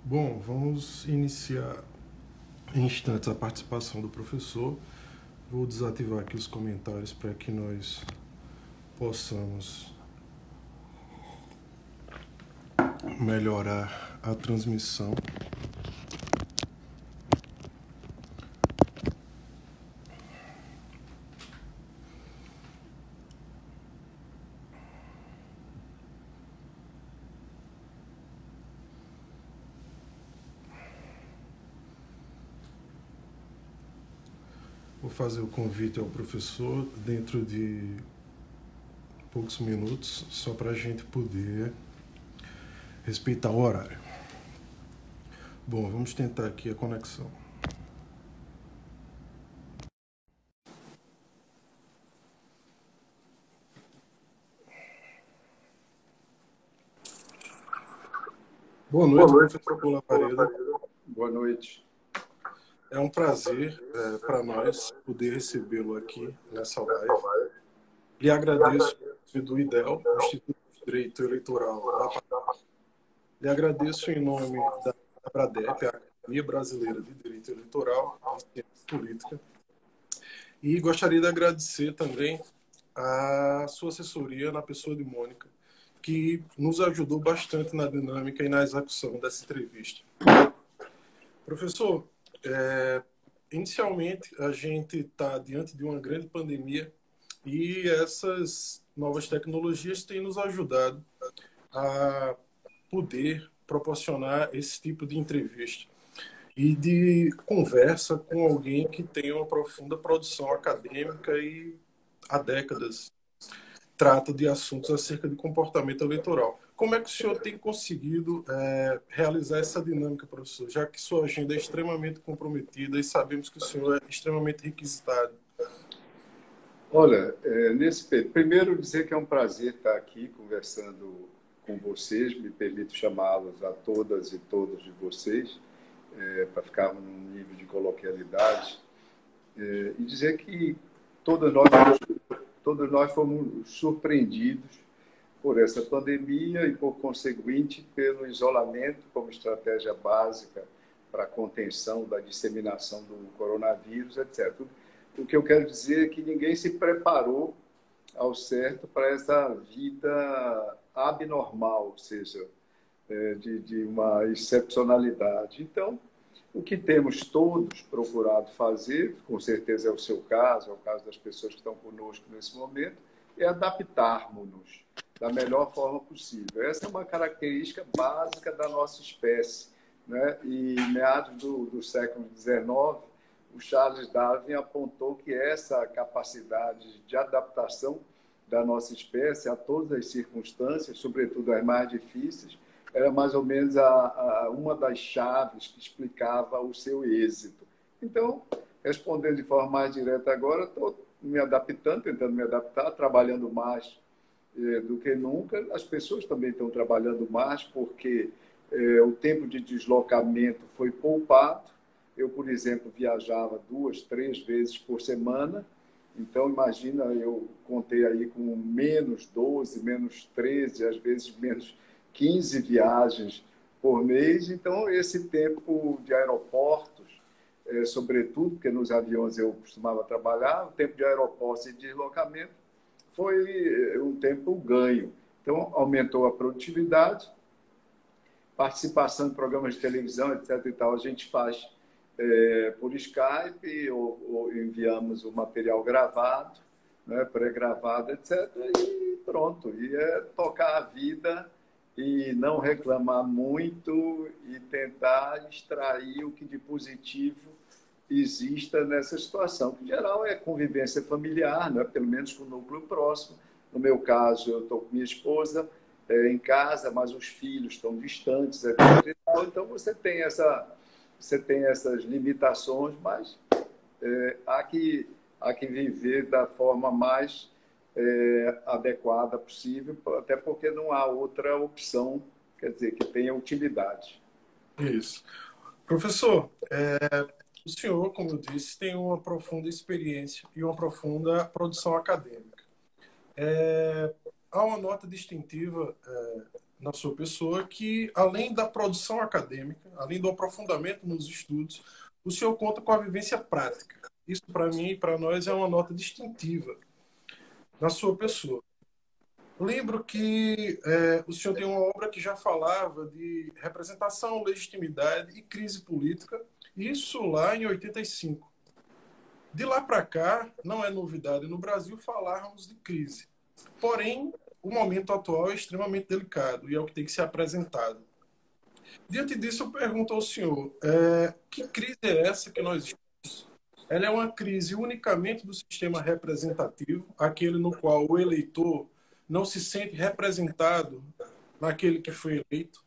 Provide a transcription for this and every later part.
Bom, vamos iniciar em instantes a participação do professor. Vou desativar aqui os comentários para que nós possamos melhorar a transmissão. Vou fazer o convite ao professor dentro de poucos minutos, só para a gente poder respeitar o horário. Bom, vamos tentar aqui a conexão. Boa noite, professor Lavareda. Boa noite. É um prazer para nós poder recebê-lo aqui nessa live. Lhe agradeço do IDEL, Instituto de Direito Eleitoral da Paraíba. Lhe agradeço em nome da ABRADEP, a Academia Brasileira de Direito Eleitoral e Ciência Política. E gostaria de agradecer também a sua assessoria na pessoa de Mônica, que nos ajudou bastante na dinâmica e na execução dessa entrevista. Professor, inicialmente a gente está diante de uma grande pandemia e essas novas tecnologias têm nos ajudado a poder proporcionar esse tipo de entrevista e de conversa com alguém que tem uma profunda produção acadêmica e há décadas trata de assuntos acerca de comportamento eleitoral. Como é que o senhor tem conseguido realizar essa dinâmica, professor, já que sua agenda é extremamente comprometida e sabemos que o senhor é extremamente requisitado? Olha, primeiro dizer que é um prazer estar aqui conversando com vocês, me permito chamá-los a todas e todos de vocês, para ficarmos num nível de coloquialidade, e dizer que todos nós fomos surpreendidos por essa pandemia e, por conseguinte, pelo isolamento como estratégia básica para a contenção da disseminação do coronavírus, etc. O que eu quero dizer é que ninguém se preparou ao certo para essa vida abnormal, ou seja, de uma excepcionalidade. Então, o que temos todos procurado fazer, com certeza é o seu caso, é o caso das pessoas que estão conosco nesse momento, é adaptarmos-nos da melhor forma possível. Essa é uma característica básica da nossa espécie, né? E meados do século XIX, o Charles Darwin apontou que essa capacidade de adaptação da nossa espécie a todas as circunstâncias, sobretudo as mais difíceis, era mais ou menos uma das chaves que explicava o seu êxito. Então, respondendo de forma mais direta agora, estou me adaptando, tentando me adaptar, trabalhando mais do que nunca. As pessoas também estão trabalhando mais porque o tempo de deslocamento foi poupado. Eu, por exemplo, viajava 2, 3 vezes por semana. Então, imagina, eu contei aí com menos 12, menos 13, às vezes menos 15 viagens por mês. Então, esse tempo de aeroportos, sobretudo, porque nos aviões eu costumava trabalhar, o tempo de aeroportos e de deslocamento foi um tempo ganho. Então, aumentou a produtividade, participação em programas de televisão, etc. e tal, a gente faz por Skype ou enviamos o material gravado, né, pré-gravado, etc. E pronto. E é tocar a vida e não reclamar muito e tentar extrair o que de positivo exista nessa situação, que em geral é convivência familiar, né? Pelo menos com o núcleo próximo. No meu caso, eu estou com minha esposa em casa, mas os filhos estão distantes, etc. Então, você tem essas limitações, mas há que viver da forma mais adequada possível, até porque não há outra opção, quer dizer, que tenha utilidade. Isso. Professor, o senhor, como eu disse, tem uma profunda experiência e uma profunda produção acadêmica. Há uma nota distintiva na sua pessoa que, além da produção acadêmica, além do aprofundamento nos estudos, o senhor conta com a vivência prática. Isso, para mim e para nós, é uma nota distintiva na sua pessoa. Lembro que o senhor tem uma obra que já falava de representação, legitimidade e crise política, isso lá em 85. De lá para cá, não é novidade no Brasil falarmos de crise. Porém, o momento atual é extremamente delicado e é o que tem que ser apresentado. Diante disso, eu pergunto ao senhor, que crise é essa que nós estamos? Ela é uma crise unicamente do sistema representativo, aquele no qual o eleitor não se sente representado naquele que foi eleito,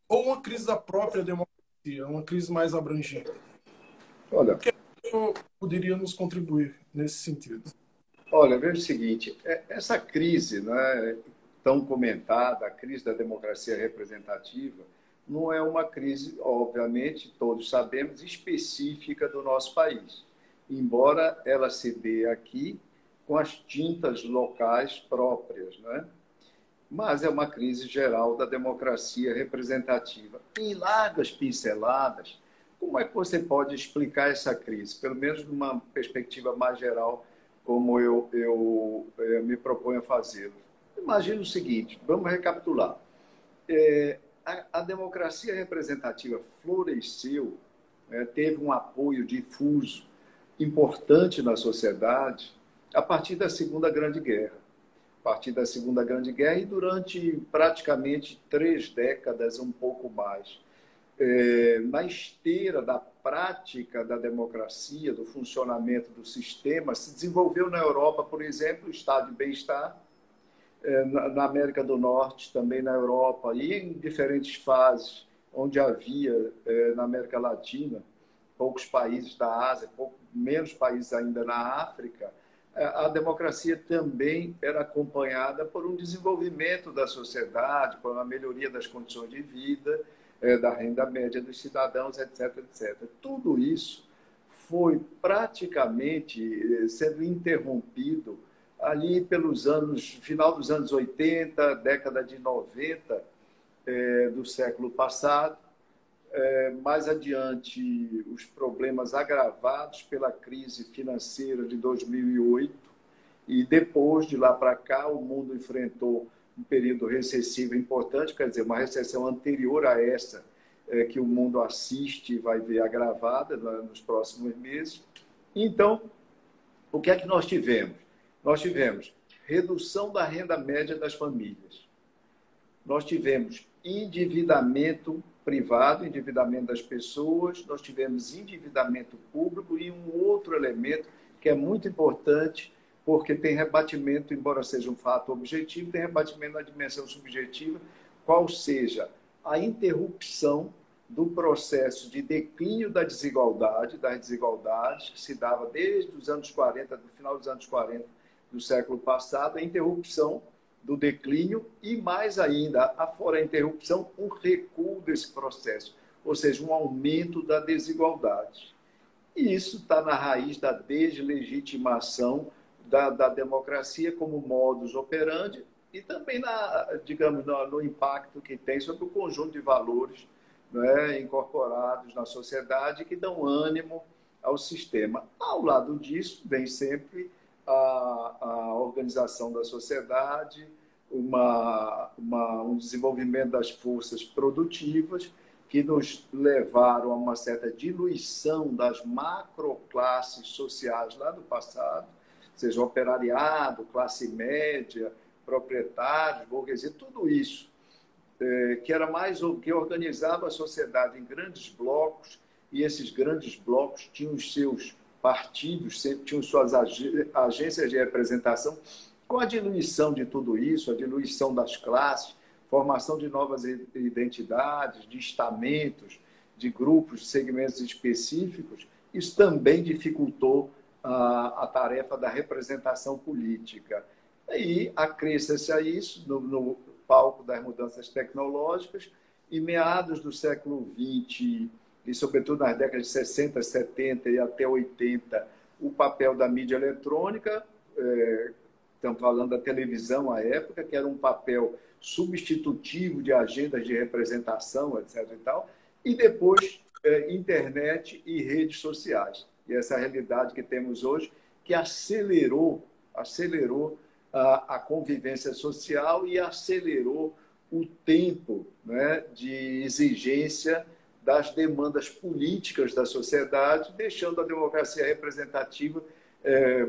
ou uma crise da própria democracia, uma crise mais abrangente. O Olha, que poderia nos contribuir nesse sentido? olha, veja o seguinte, essa crise, né, tão comentada, a crise da democracia representativa, não é uma crise, obviamente, todos sabemos, específica do nosso país, embora ela se dê aqui com as tintas locais próprias, né? Mas é uma crise geral da democracia representativa. Em largas pinceladas, como é que você pode explicar essa crise? Pelo menos numa perspectiva mais geral, como eu me proponho a fazê-lo. Imagina o seguinte, vamos recapitular. A democracia representativa floresceu, teve um apoio difuso, importante na sociedade, a partir da Segunda Grande Guerra. A partir da Segunda Grande Guerra e durante praticamente 3 décadas, um pouco mais. Na esteira da prática da democracia, do funcionamento do sistema, se desenvolveu na Europa, por exemplo, o estado de bem-estar, na América do Norte, também na Europa, e em diferentes fases, onde havia, na América Latina, poucos países da Ásia, menos países ainda na África, a democracia também era acompanhada por um desenvolvimento da sociedade, por uma melhoria das condições de vida, da renda média dos cidadãos, etc, etc. Tudo isso foi praticamente sendo interrompido ali pelos final dos anos 80, década de 90 do século passado. Mais adiante, os problemas agravados pela crise financeira de 2008, e depois de lá para cá o mundo enfrentou um período recessivo importante, quer dizer, uma recessão anterior a essa que o mundo assiste e vai ver agravada nos próximos meses. Então, o que é que nós tivemos? Nós tivemos redução da renda média das famílias. Nós tivemos endividamento privado, endividamento das pessoas, nós tivemos endividamento público e um outro elemento que é muito importante, porque tem rebatimento, embora seja um fato objetivo, tem rebatimento na dimensão subjetiva, qual seja a interrupção do processo de declínio da desigualdade, das desigualdades, que se dava desde os anos 40, do final dos anos 40 do século passado, a interrupção do declínio e, mais ainda, afora a interrupção, um recuo desse processo, ou seja, um aumento da desigualdade. E isso está na raiz da deslegitimação da democracia como modus operandi e também, digamos, no impacto que tem sobre o conjunto de valores, né, incorporados na sociedade que dão ânimo ao sistema. Ao lado disso, vem sempre a organização da sociedade, um desenvolvimento das forças produtivas que nos levaram a uma certa diluição das macroclasses sociais lá do passado, seja operariado, classe média, proprietários, burguesia, tudo isso, que era mais o que organizava a sociedade em grandes blocos, e esses grandes blocos tinham os seus partidos, tinham suas agências de representação. Com a diluição de tudo isso, a diluição das classes, formação de novas identidades, de estamentos, de grupos, de segmentos específicos, isso também dificultou a tarefa da representação política. E acresce-se a isso, no palco das mudanças tecnológicas, em meados do século XX, e sobretudo nas décadas de 60, 70 e até 80, o papel da mídia eletrônica, estamos falando da televisão à época, que era um papel substitutivo de agendas de representação, etc. e tal, e depois internet e redes sociais. E essa realidade que temos hoje, que acelerou a convivência social e acelerou o tempo, né, de exigência das demandas políticas da sociedade, deixando a democracia representativa,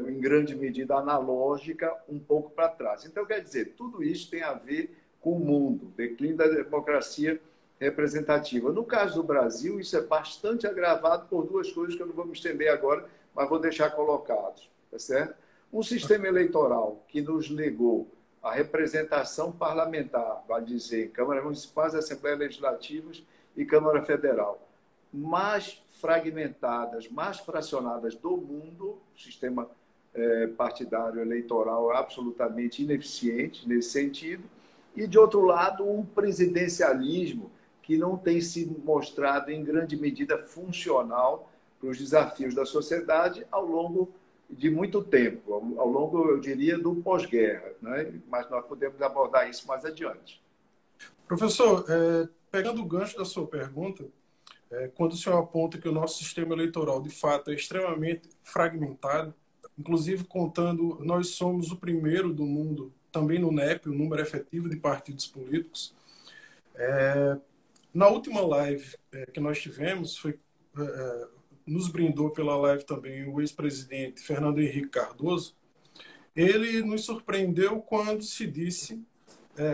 em grande medida analógica, um pouco para trás. Então, quer dizer, tudo isso tem a ver com o mundo, o declínio da democracia representativa. No caso do Brasil, isso é bastante agravado por duas coisas que eu não vou me estender agora, mas vou deixar colocados, tá certo? Um sistema eleitoral que nos negou a representação parlamentar, vale dizer, câmaras municipais, Assembleias Legislativas e Câmara Federal, mais fragmentadas, mais fracionadas do mundo, o sistema partidário eleitoral é absolutamente ineficiente nesse sentido, e, de outro lado, um presidencialismo que não tem se mostrado, em grande medida, funcional para os desafios da sociedade ao longo de muito tempo, ao longo, eu diria, do pós-guerra, né? Mas nós podemos abordar isso mais adiante. Professor, pegando o gancho da sua pergunta, quando o senhor aponta que o nosso sistema eleitoral, de fato, é extremamente fragmentado, inclusive contando, nós somos o primeiro do mundo, também no NEP, o número efetivo de partidos políticos. Na última live que nós tivemos, nos brindou pela live também o ex-presidente Fernando Henrique Cardoso. Ele nos surpreendeu quando se disse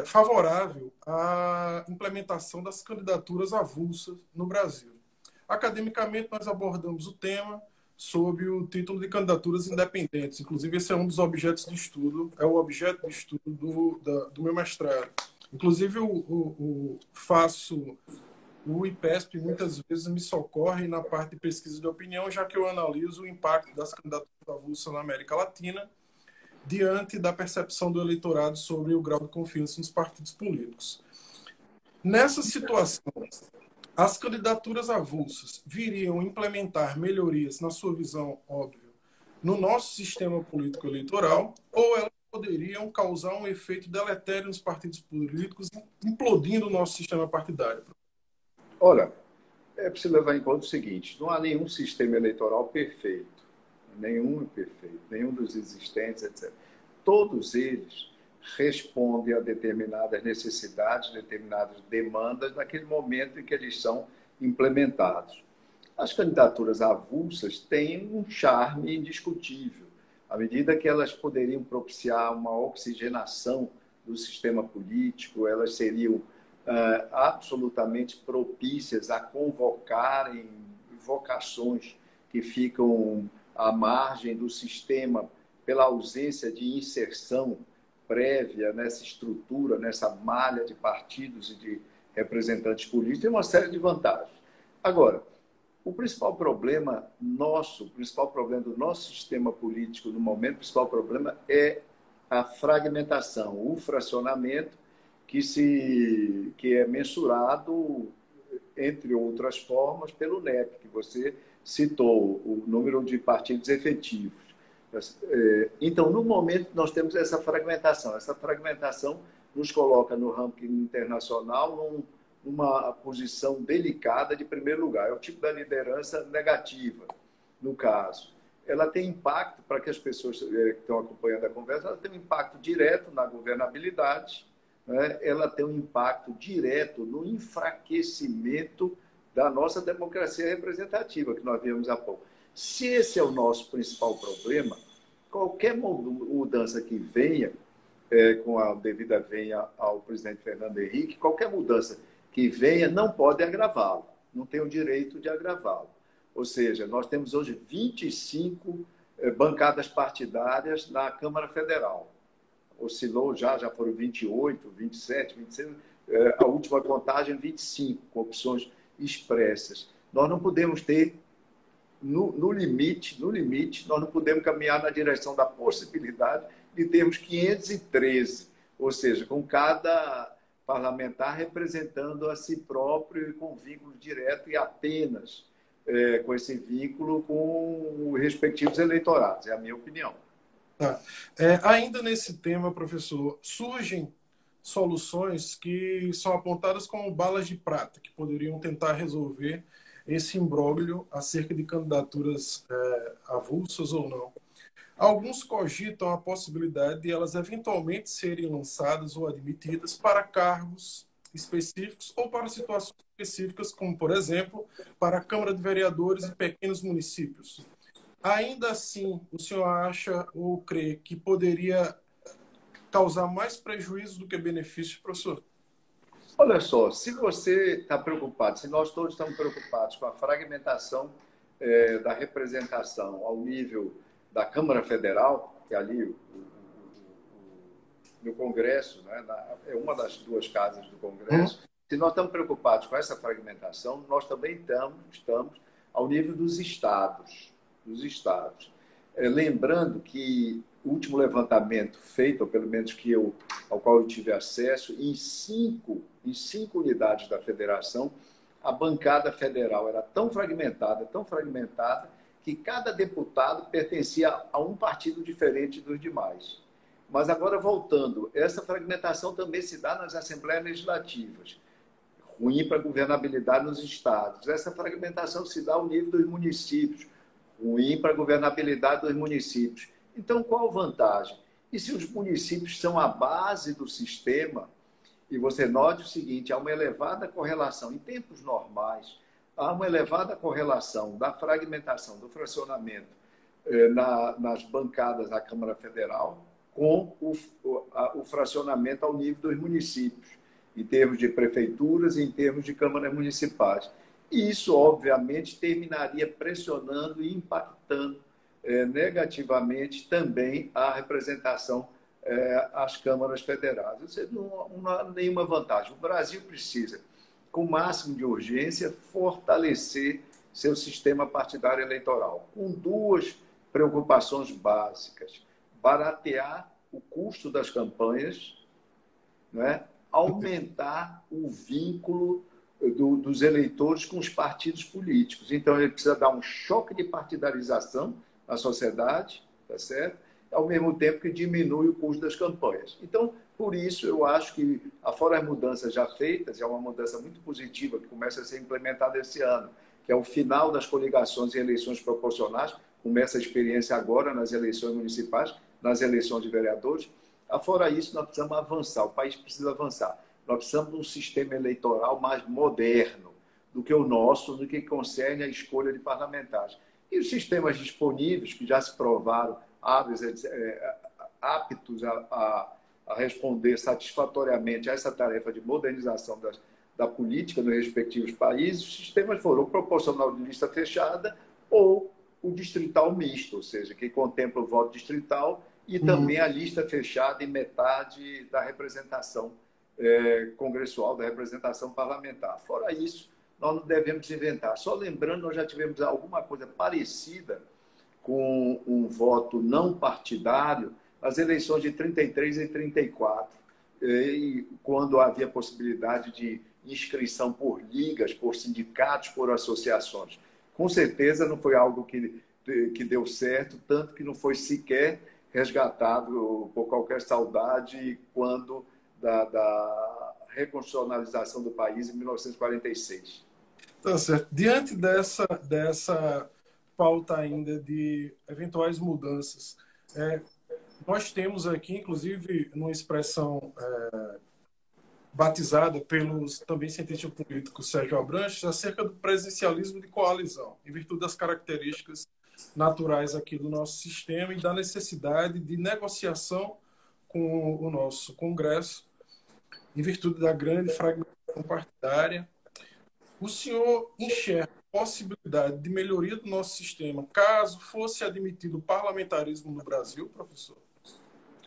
favorável à implementação das candidaturas avulsas no Brasil. Academicamente, nós abordamos o tema sob o título de candidaturas independentes. Inclusive, esse é um dos objetos de estudo, é o objeto de estudo do meu mestrado. Inclusive, eu faço o IPESP, muitas vezes me socorre na parte de pesquisa de opinião, já que eu analiso o impacto das candidaturas avulsas na América Latina diante da percepção do eleitorado sobre o grau de confiança nos partidos políticos. Nessa situação, as candidaturas avulsas viriam implementar melhorias, na sua visão, óbvio, no nosso sistema político eleitoral, ou elas poderiam causar um efeito deletério nos partidos políticos, implodindo o nosso sistema partidário? Olha, é preciso levar em conta o seguinte: não há nenhum sistema eleitoral perfeito, nenhum dos existentes, etc. Todos eles respondem a determinadas necessidades, determinadas demandas naquele momento em que eles são implementados. As candidaturas avulsas têm um charme indiscutível, à medida que elas poderiam propiciar uma oxigenação do sistema político, elas seriam absolutamente propícias a convocarem vocações que ficam à margem do sistema pela ausência de inserção prévia nessa estrutura, nessa malha de partidos e de representantes políticos, tem uma série de vantagens. Agora, o principal problema do nosso sistema político no momento, o principal problema é a fragmentação, o fracionamento, que é mensurado, entre outras formas, pelo NEP, que você citou, o número de partidos efetivos. Então, no momento, nós temos essa fragmentação. Essa fragmentação nos coloca no ranking internacional numa posição delicada de primeiro lugar. É o tipo da liderança negativa, no caso. Ela tem impacto, para que as pessoas que estão acompanhando a conversa, ela tem um impacto direto na governabilidade, né? Ela tem um impacto direto no enfraquecimento da nossa democracia representativa, que nós vimos há pouco. Se esse é o nosso principal problema, qualquer mudança que venha, com a devida venha ao presidente Fernando Henrique, qualquer mudança que venha não pode agravá-lo, não tem o direito de agravá-lo. Ou seja, nós temos hoje 25 bancadas partidárias na Câmara Federal. Oscilou já foram 28, 27, 26, a última contagem 25, com opções expressas. Nós não podemos ter, no limite, nós não podemos caminhar na direção da possibilidade de termos 513, ou seja, com cada parlamentar representando a si próprio e com vínculo direto e apenas com esse vínculo com os respectivos eleitorados, é a minha opinião. Tá. Ainda nesse tema, professor, surgem soluções que são apontadas como balas de prata, que poderiam tentar resolver esse imbróglio acerca de candidaturas avulsas ou não. Alguns cogitam a possibilidade de elas eventualmente serem lançadas ou admitidas para cargos específicos ou para situações específicas, como, por exemplo, para a Câmara de Vereadores e pequenos municípios. Ainda assim, o senhor acha ou crê que poderia causar mais prejuízo do que benefício, professor? Olha só, se você está preocupado, se nós todos estamos preocupados com a fragmentação da representação ao nível da Câmara Federal, que é ali no Congresso, né, é uma das duas casas do Congresso, se nós estamos preocupados com essa fragmentação, nós também estamos ao nível dos estados. Lembrando que o último levantamento feito, ou pelo menos ao qual eu tive acesso, em cinco unidades da federação, a bancada federal era tão fragmentada, que cada deputado pertencia a um partido diferente dos demais. Mas agora, voltando, essa fragmentação também se dá nas assembleias legislativas, ruim para a governabilidade nos estados. Essa fragmentação se dá ao nível dos municípios, ruim para a governabilidade dos municípios. Então, qual a vantagem? E se os municípios são a base do sistema, e você note o seguinte, há uma elevada correlação, em tempos normais, há uma elevada correlação da fragmentação, do fracionamento nas bancadas da Câmara Federal com o fracionamento ao nível dos municípios, em termos de prefeituras e em termos de câmaras municipais. E isso, obviamente, terminaria pressionando e impactando negativamente também a representação às câmaras federais. Ou seja, não há nenhuma vantagem. O Brasil precisa, com o máximo de urgência, fortalecer seu sistema partidário eleitoral, com duas preocupações básicas: baratear o custo das campanhas, né? Aumentar o vínculo dos eleitores com os partidos políticos. Então, ele precisa dar um choque de partidarização à sociedade, tá certo? Ao mesmo tempo que diminui o custo das campanhas. Então, por isso, eu acho que, afora as mudanças já feitas, é uma mudança muito positiva que começa a ser implementada esse ano, que é o final das coligações e eleições proporcionais, começa a experiência agora nas eleições municipais, nas eleições de vereadores. Afora isso, nós precisamos avançar, o país precisa avançar. Nós precisamos de um sistema eleitoral mais moderno do que o nosso, no que concerne a escolha de parlamentares. E os sistemas disponíveis, que já se provaram aptos a responder satisfatoriamente a essa tarefa de modernização da política nos respectivos países, os sistemas foram o proporcional de lista fechada ou o distrital misto, ou seja, que contempla o voto distrital e também a lista fechada em metade da representação congressual, da representação parlamentar. Fora isso, nós não devemos inventar. Só lembrando, nós já tivemos alguma coisa parecida com um voto não partidário nas eleições de 33 e 34, quando havia possibilidade de inscrição por ligas, por sindicatos, por associações. Com certeza não foi algo que deu certo, tanto que não foi sequer resgatado por qualquer saudade quando da reconstitucionalização do país em 1946. Tá certo. Diante dessa pauta ainda de eventuais mudanças, nós temos aqui, inclusive, uma expressão batizada pelos também cientistas políticos Sérgio Abranches, acerca do presidencialismo de coalizão, em virtude das características naturais aqui do nosso sistema e da necessidade de negociação com o nosso Congresso, em virtude da grande fragmentação partidária. O senhor enxerga a possibilidade de melhoria do nosso sistema caso fosse admitido o parlamentarismo no Brasil, professor?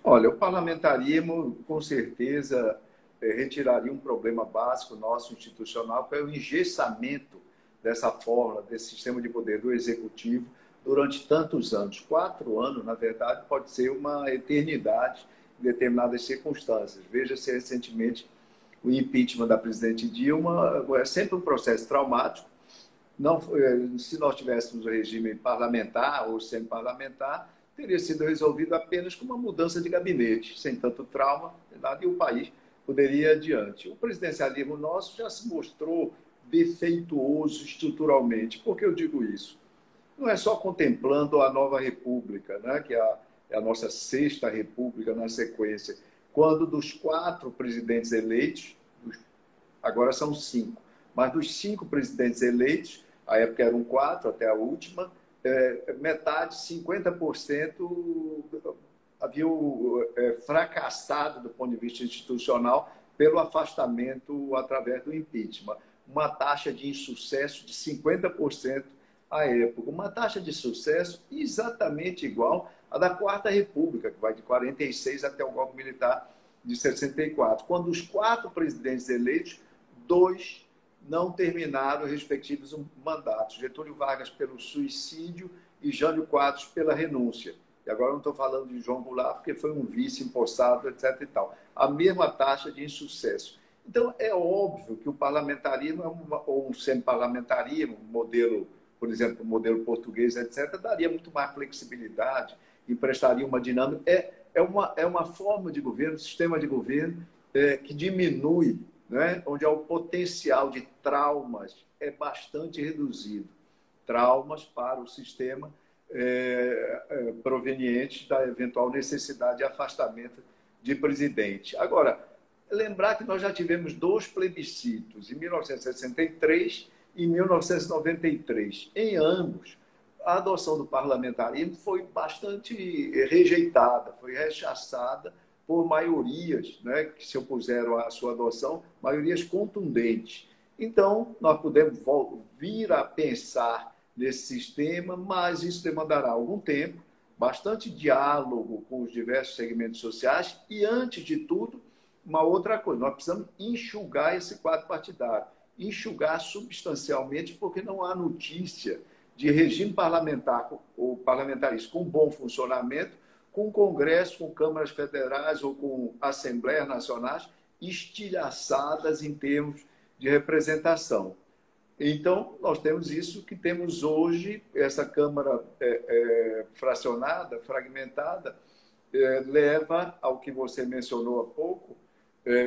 Olha, o parlamentarismo, com certeza, retiraria um problema básico nosso institucional, que é o engessamento dessa fórmula, desse sistema de poder do executivo durante tantos anos. 4 anos, na verdade, pode ser uma eternidade em determinadas circunstâncias. Veja-se recentemente o impeachment da presidente Dilma, é sempre um processo traumático. Não, se nós tivéssemos o regime parlamentar ou semi-parlamentar, teria sido resolvido apenas com uma mudança de gabinete, sem tanto trauma, e o país poderia ir adiante. O presidencialismo nosso já se mostrou defeituoso estruturalmente. Por que eu digo isso? Não é só contemplando a nova república, né, que é a nossa sexta república na sequência, quando dos 4 presidentes eleitos, agora são 5, mas dos 5 presidentes eleitos, à época eram 4 até a última, metade, 50%, haviam fracassado do ponto de vista institucional pelo afastamento através do impeachment. Uma taxa de insucesso de 50% à época. Uma taxa de sucesso exatamente igual à da Quarta República, que vai de 46 até o golpe militar de 64, quando os 4 presidentes eleitos, 2 não terminaram os respectivos mandatos. Getúlio Vargas pelo suicídio e Jânio Quadros pela renúncia. E agora não estou falando de João Goulart, porque foi um vice empossado, etc. e tal. A mesma taxa de insucesso. Então, é óbvio que o parlamentarismo, ou um semi-parlamentarismo, modelo, por exemplo, modelo português, etc., daria muito mais flexibilidade e prestaria uma dinâmica. É uma forma de governo, um sistema de governo que diminui, né? Onde o potencial de traumas é bastante reduzido. Traumas para o sistema provenientes da eventual necessidade de afastamento de presidente. Agora, lembrar que nós já tivemos 2 plebiscitos, em 1963 e 1993. Em ambos, a adoção do parlamentarismo foi bastante rejeitada, foi rechaçada por maiorias, né, que se opuseram à sua adoção, maiorias contundentes. Então, nós podemos vir a pensar nesse sistema, mas isso demandará algum tempo, bastante diálogo com os diversos segmentos sociais e, antes de tudo, uma outra coisa, nós precisamos enxugar esse quadro partidário, enxugar substancialmente, porque não há notícia de regime parlamentar ou parlamentarista com bom funcionamento, com Congresso, com câmaras federais ou com Assembleias Nacionais estilhaçadas em termos de representação. Então, nós temos isso que temos hoje, essa Câmara fracionada, fragmentada, leva ao que você mencionou há pouco,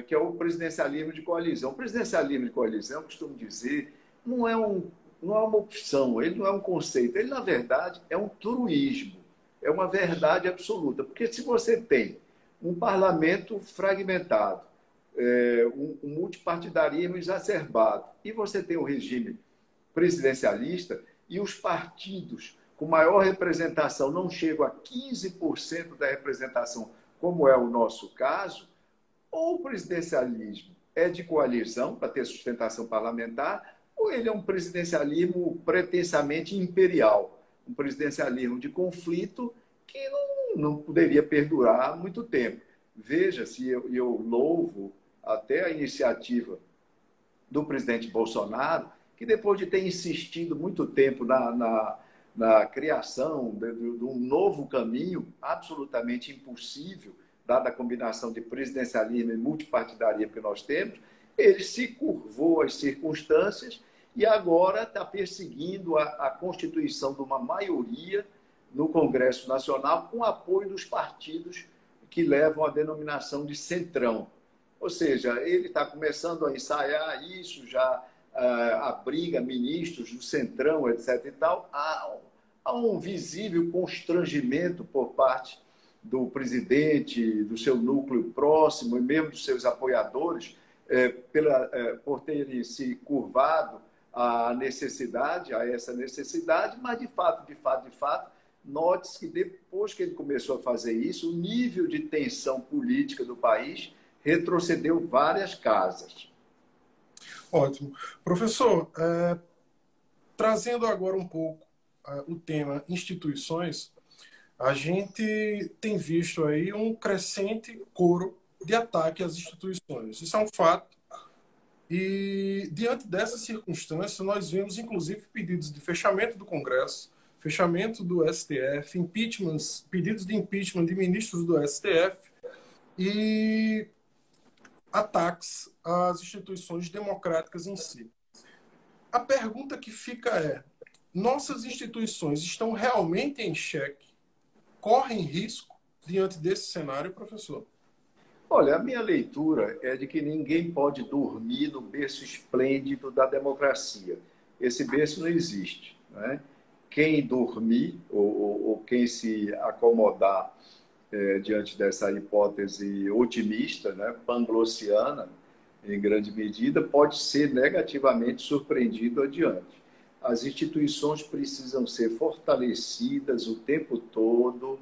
que é o presidencialismo de coalizão. O presidencialismo de coalizão, eu costumo dizer, não é uma opção, ele não é um conceito, ele, na verdade, é um truísmo, é uma verdade absoluta. Porque se você tem um parlamento fragmentado, um multipartidarismo exacerbado, e você tem um regime presidencialista, e os partidos com maior representação não chegam a 15% da representação, como é o nosso caso, ou o presidencialismo é de coalizão, para ter sustentação parlamentar, ou ele é um presidencialismo pretensamente imperial, um presidencialismo de conflito que não poderia perdurar muito tempo. Veja se eu louvo até a iniciativa do presidente Bolsonaro, que depois de ter insistido muito tempo na criação de um novo caminho absolutamente impossível, dada a combinação de presidencialismo e multipartidarismo que nós temos, ele se curvou às circunstâncias e agora está perseguindo a constituição de uma maioria no Congresso Nacional com apoio dos partidos que levam a denominação de centrão. Ou seja, ele está começando a ensaiar isso, já abriga ministros do centrão, etc. e tal. Há um visível constrangimento por parte do presidente, do seu núcleo próximo e mesmo dos seus apoiadores, por terem se curvado a essa necessidade, mas de fato, note-se que depois que ele começou a fazer isso, o nível de tensão política do país retrocedeu várias casas. Ótimo. Professor, trazendo agora um pouco o tema instituições, a gente tem visto aí um crescente coro de ataque às instituições. Isso é um fato. E, diante dessa circunstância, nós vimos, inclusive, pedidos de fechamento do Congresso, fechamento do STF, pedidos de impeachment de ministros do STF e ataques às instituições democráticas em si. A pergunta que fica é: nossas instituições estão realmente em xeque? Correm risco diante desse cenário, professor? Olha, a minha leitura é de que ninguém pode dormir no berço esplêndido da democracia. Esse berço não existe, né? Quem dormir ou quem se acomodar diante dessa hipótese otimista, né, panglossiana, em grande medida, pode ser negativamente surpreendido adiante. As instituições precisam ser fortalecidas o tempo todo,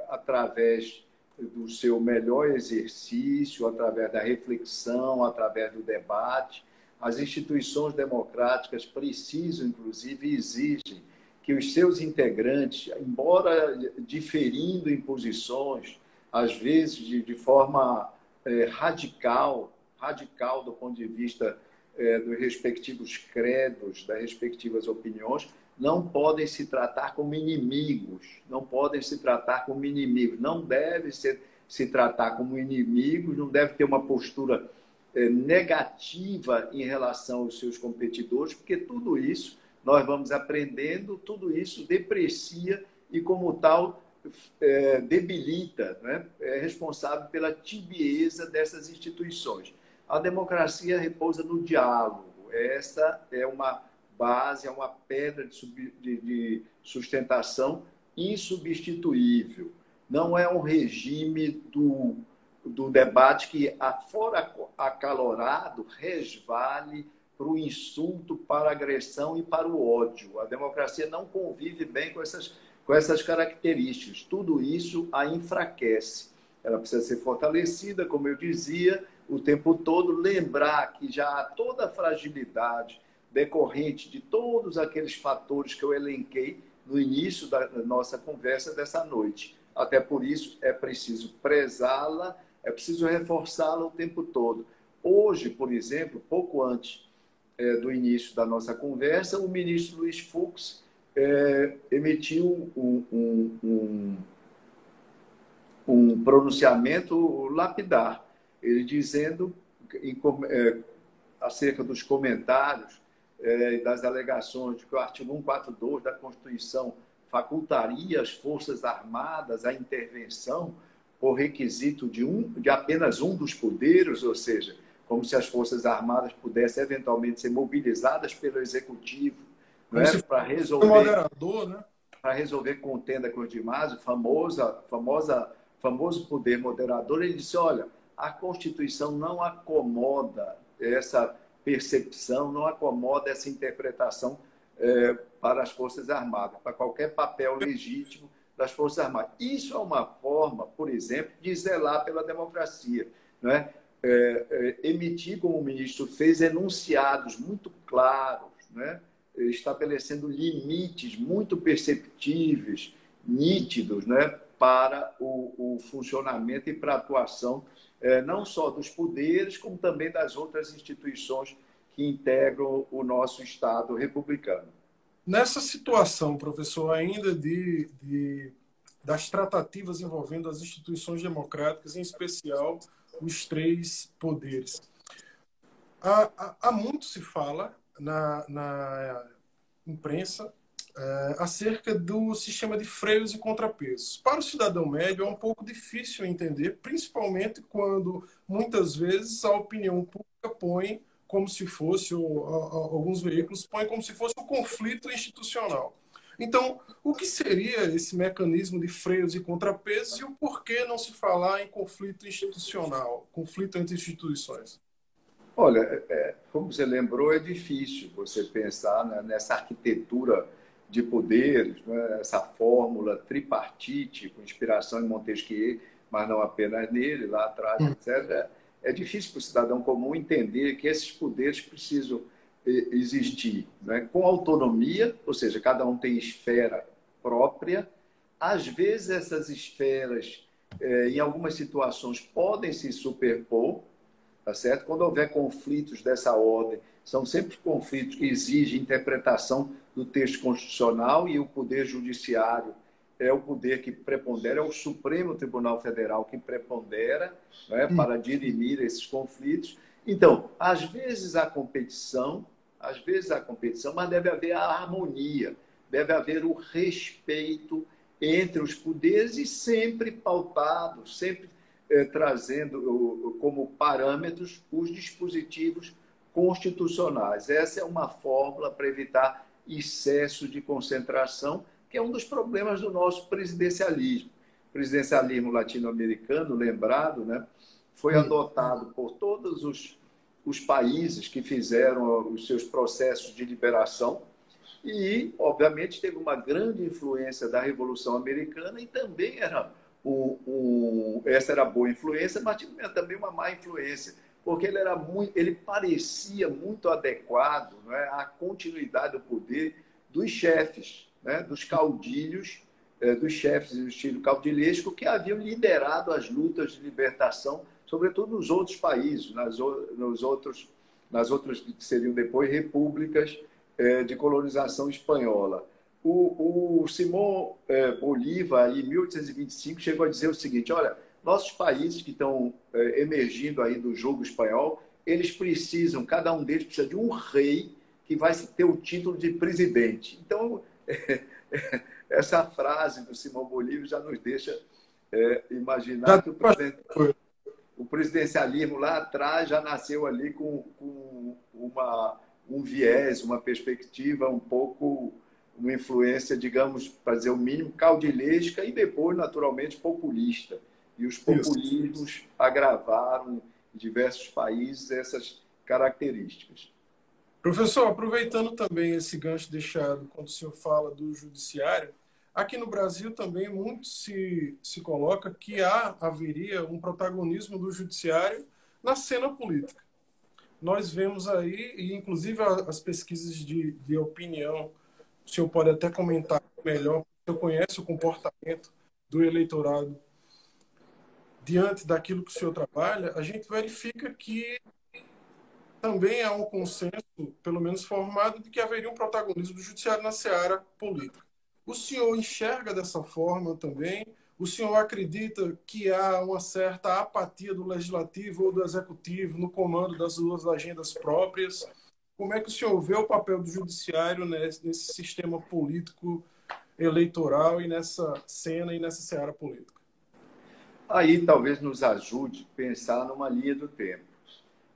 através do seu melhor exercício, através da reflexão, através do debate. As instituições democráticas precisam, inclusive, exigem que os seus integrantes, embora diferindo em posições, às vezes de forma radical do ponto de vista dos respectivos credos, das respectivas opiniões, não podem se tratar como inimigos, não podem se tratar como inimigos, não deve se tratar como inimigos, não deve ter uma postura negativa em relação aos seus competidores, porque tudo isso nós vamos aprendendo, tudo isso deprecia e, como tal, debilita, né? É responsável pela tibieza dessas instituições. A democracia repousa no diálogo. Essa é uma base, é uma pedra de sustentação insubstituível. Não é um regime do debate que, fora acalorado, resvale para o insulto, para a agressão e para o ódio. A democracia não convive bem com essas características. Tudo isso a enfraquece. Ela precisa ser fortalecida, como eu dizia, o tempo todo, lembrar que já há toda a fragilidade decorrente de todos aqueles fatores que eu elenquei no início da nossa conversa dessa noite. Até por isso é preciso prezá-la, é preciso reforçá-la o tempo todo. Hoje, por exemplo, pouco antes do início da nossa conversa, o ministro Luiz Fux emitiu um pronunciamento lapidar, ele dizendo acerca dos comentários das alegações de que o artigo 142 da Constituição facultaria as Forças Armadas à intervenção por requisito de apenas um dos poderes, ou seja, como se as Forças Armadas pudessem eventualmente ser mobilizadas pelo Executivo, né, para resolver moderador, né? Para resolver contenda com os demais, o famoso poder moderador. Ele disse: olha, a Constituição não acomoda essa percepção, não acomoda essa interpretação para as Forças Armadas, para qualquer papel legítimo das Forças Armadas. Isso é uma forma, por exemplo, de zelar pela democracia, não é? Emitir, como o ministro fez, enunciados muito claros, né? Estabelecendo limites muito perceptíveis, nítidos, né? Para o funcionamento e para a atuação não só dos poderes, como também das outras instituições que integram o nosso Estado republicano. Nessa situação, professor, ainda das tratativas envolvendo as instituições democráticas, em especial os três poderes, há muito se fala na imprensa acerca do sistema de freios e contrapesos. Para o cidadão médio é um pouco difícil entender, principalmente quando muitas vezes a opinião pública põe como se fosse, ou alguns veículos põem como se fosse um conflito institucional. Então, o que seria esse mecanismo de freios e contrapesos e o porquê não se falar em conflito institucional, conflito entre instituições? Olha, como você lembrou, é difícil você pensar, né, nessa arquitetura de poderes, né, essa fórmula tripartite, com inspiração em Montesquieu, mas não apenas nele, lá atrás, etc. É difícil para o cidadão comum entender que esses poderes precisam existir, né, com autonomia, ou seja, cada um tem esfera própria. Às vezes, essas esferas, em algumas situações, podem se superpor, tá certo? Quando houver conflitos dessa ordem, são sempre conflitos que exigem interpretação do texto constitucional, e o Poder Judiciário é o poder que prepondera, é o Supremo Tribunal Federal que prepondera, né, para dirimir esses conflitos. Então, às vezes há competição, mas deve haver a harmonia, deve haver o respeito entre os poderes e sempre pautado, sempre trazendo como parâmetros os dispositivos constitucionais. Essa é uma fórmula para evitar excesso de concentração, que é um dos problemas do nosso presidencialismo. O presidencialismo latino-americano, lembrado, né, foi adotado por todos os países que fizeram os seus processos de liberação e, obviamente, teve uma grande influência da Revolução Americana e também essa era boa influência, mas tinha também uma má influência, porque ele parecia muito adequado, né, à continuidade do poder dos chefes, né, dos caudilhos, dos chefes do estilo caudilhesco que haviam liderado as lutas de libertação, sobretudo nos outros países, nas outras que seriam depois repúblicas de colonização espanhola. O Simão Bolívar, em 1825, chegou a dizer o seguinte: olha, nossos países que estão emergindo aí do jogo espanhol, eles precisam, cada um deles precisa de um rei que vai ter o título de presidente. Então, essa frase do Simão Bolívar já nos deixa imaginar que o presidencialismo lá atrás já nasceu ali com um viés, uma perspectiva um pouco, uma influência, digamos, para dizer o mínimo, caudilhesca e depois, naturalmente, populista. E os populismos agravaram em diversos países essas características. Professor, aproveitando também esse gancho deixado quando o senhor fala do judiciário, aqui no Brasil também muito se coloca que haveria um protagonismo do judiciário na cena política. Nós vemos aí, e inclusive as pesquisas de opinião, o senhor pode até comentar melhor, o senhor conhece o comportamento do eleitorado diante daquilo que o senhor trabalha, a gente verifica que também há um consenso, pelo menos formado, de que haveria um protagonismo do judiciário na seara política. O senhor enxerga dessa forma também? O senhor acredita que há uma certa apatia do legislativo ou do executivo no comando das suas agendas próprias? Como é que o senhor vê o papel do judiciário nesse sistema político eleitoral e nessa cena e nessa seara política? Aí talvez nos ajude a pensar numa linha do tempo.